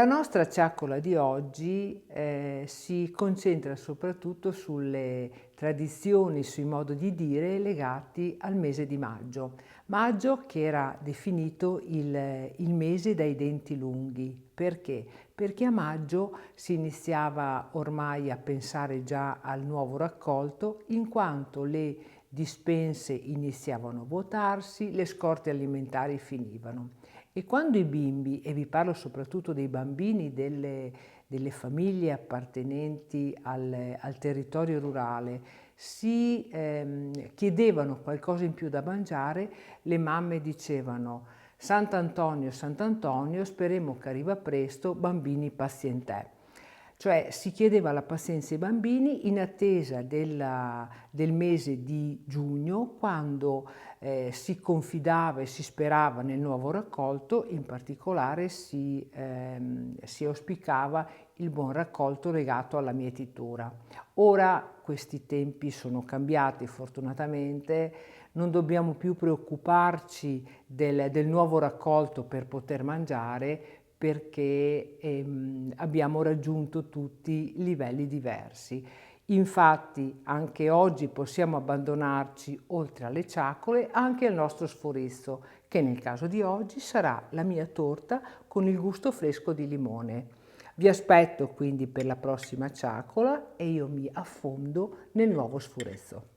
La nostra ciaccola di oggi si concentra soprattutto sulle tradizioni, sui modi di dire legati al mese di maggio. Maggio che era definito il mese dai denti lunghi. Perché? Perché a maggio si iniziava ormai a pensare già al nuovo raccolto, in quanto le dispense iniziavano a vuotarsi, le scorte alimentari finivano. E quando i bimbi, e vi parlo soprattutto dei bambini delle famiglie appartenenti al territorio rurale, si chiedevano qualcosa in più da mangiare, le mamme dicevano: Sant'Antonio, speriamo che arriva presto, bambini pazientè. Cioè si chiedeva la pazienza ai bambini in attesa del mese di giugno, quando si confidava e si sperava nel nuovo raccolto, in particolare si auspicava il buon raccolto legato alla mietitura. Ora questi tempi sono cambiati fortunatamente, non dobbiamo più preoccuparci del nuovo raccolto per poter mangiare, perché abbiamo raggiunto tutti livelli diversi. Infatti anche oggi possiamo abbandonarci, oltre alle ciacole, anche al nostro sforezzo, che nel caso di oggi sarà la mia torta con il gusto fresco di limone. Vi aspetto quindi per la prossima ciacola e io mi affondo nel nuovo sforezzo.